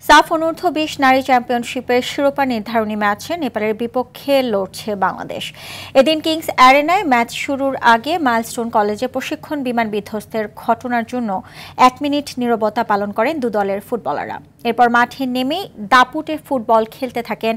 সাফ অনূর্ধ্ব-20 নারী চ্যাম্পিয়নশিপের শিরোপা নির্ধারণী ম্যাচে নেপালের বিপক্ষে লড়ছে বাংলাদেশ। এদিন কিংস অ্যারেনায় ম্যাচ শুরুর আগে মাইলস্টোন কলেজে প্রশিক্ষণ বিমান বিধ্বস্তের ঘটনার জন্য 1 মিনিট নীরবতা পালন করেন দু দলের ফুটবলাররা। এরপর মাঠে নেমেই দাপুটে ফুটবল খেলতে থাকেন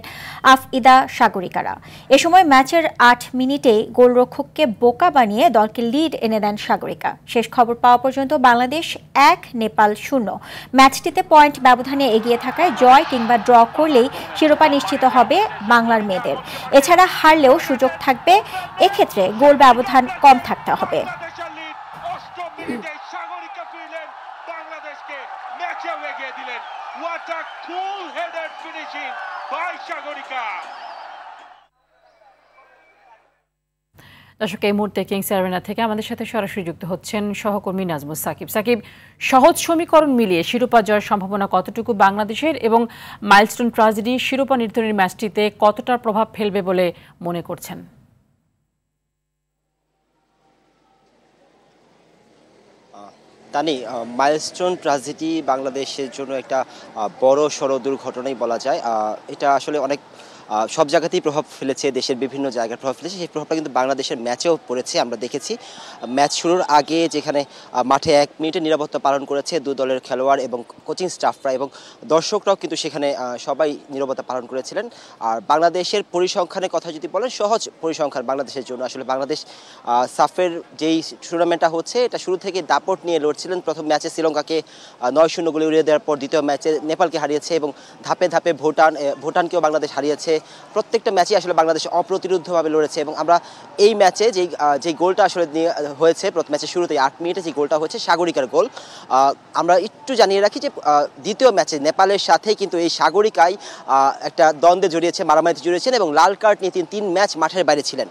আফইদা সাগরিকারা। এ সময় ম্যাচের 8 মিনিটেই গোলরক্ষককে বোকা বানিয়ে দলকে লিড এনে দেন সাগরিকা। শেষ খবর পাওয়া পর্যন্ত বাংলাদেশ 1, নেপাল 0। ম্যাচটিতে পয়েন্ট ব্যবধানে এগিয়ে থাকায় জয় কিংবা ড্র করলেই শিরোপা নিশ্চিত হবে বাংলার মেয়েদের। এছাড়া হারলেও সুযোগ থাকবে, এক্ষেত্রে গোল ব্যবধান কম থাকতে হবে। দর্শক, এই মুহূর্তে কিংস অ্যারেনা থেকে আমাদের সাথে সরাসরি যুক্ত হচ্ছেন সহকর্মী নাজমুস সাকিব। সাকিব, সহজ সমীকরণ মিলিয়ে শিরোপা জয়ের সম্ভাবনা কতটুকু বাংলাদেশের, এবং মাইলস্টোন ট্র্যাজেডি শিরোপা নির্ধারণী ম্যাচটিতে কতটা প্রভাব ফেলবে বলে মনে করছেন? তানি, মাইলস্টোন ট্র্যাজেডি বাংলাদেশের জন্য একটা বড় সড় দুর্ঘটনাই বলা যায়। এটা আসলে অনেক সব জায়গাতেই প্রভাব ফেলেছে, দেশের বিভিন্ন জায়গায় প্রভাব ফেলেছে। সেই প্রভাবটা কিন্তু বাংলাদেশের ম্যাচেও পড়েছে। আমরা দেখেছি ম্যাচ শুরুর আগে যেখানে মাঠে 1 মিনিটের নিরাপত্তা পালন করেছে দু দলের খেলোয়াড় এবং কোচিং স্টাফরা, এবং দর্শকরাও কিন্তু সেখানে সবাই নিরাপত্তা পালন করেছিলেন। আর বাংলাদেশের পরিসংখ্যানের কথা যদি বলেন, সহজ পরিসংখ্যান বাংলাদেশের জন্য। আসলে বাংলাদেশ সাফের যেই টুর্নামেন্টটা হচ্ছে, এটা শুরু থেকে দাপট নিয়ে লড়ছিলেন। প্রথম ম্যাচে শ্রীলঙ্কাকে 9-0 গোলে উড়িয়ে দেওয়ার পর দ্বিতীয় ম্যাচে নেপালকে হারিয়েছে, এবং ধাপে ধাপে ভুটানকেও বাংলাদেশ হারিয়েছে। প্রত্যেকটা ম্যাচে আসলে বাংলাদেশ অপ্রতিরোধ্যভাবে লড়েছে, এবং আমরা এই ম্যাচে যেই গোলটা আসলে হয়েছে প্রথম ম্যাচের শুরুতে 8 মিনিটে যে গোলটা হয়েছে সাগরিকার গোল, আমরা একটু জানিয়ে রাখি যে দ্বিতীয় ম্যাচে নেপালের সাথেই কিন্তু এই সাগরিকাই একটা দ্বন্দ্বে জড়িয়েছে, মারামারিতে জড়িয়েছেন, এবং লাল কার্ড নিয়ে তিনি 3 ম্যাচ মাঠের বাইরে ছিলেন।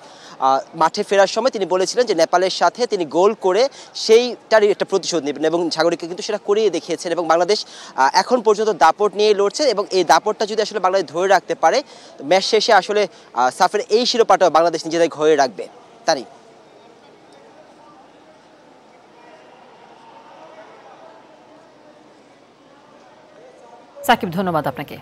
মাঠে ফেরার সময় তিনি বলেছিলেন যে নেপালের সাথে তিনি গোল করে সেইটারই একটা প্রতিশোধ নেবেন, এবং সাগরিকা কিন্তু সেটা করিয়ে দেখিয়েছেন। এবং বাংলাদেশ এখন পর্যন্ত দাপট নিয়ে লড়ছে, এবং এই দাপটটা যদি আসলে বাংলাদেশ ধরে রাখতে পারে, ম্যাচ শেষে আসলে সাফের এই শিরোপাটাও বাংলাদেশ নিজেদের ঘরে রাখবে। তাই সাকিব, ধন্যবাদ আপনাকে।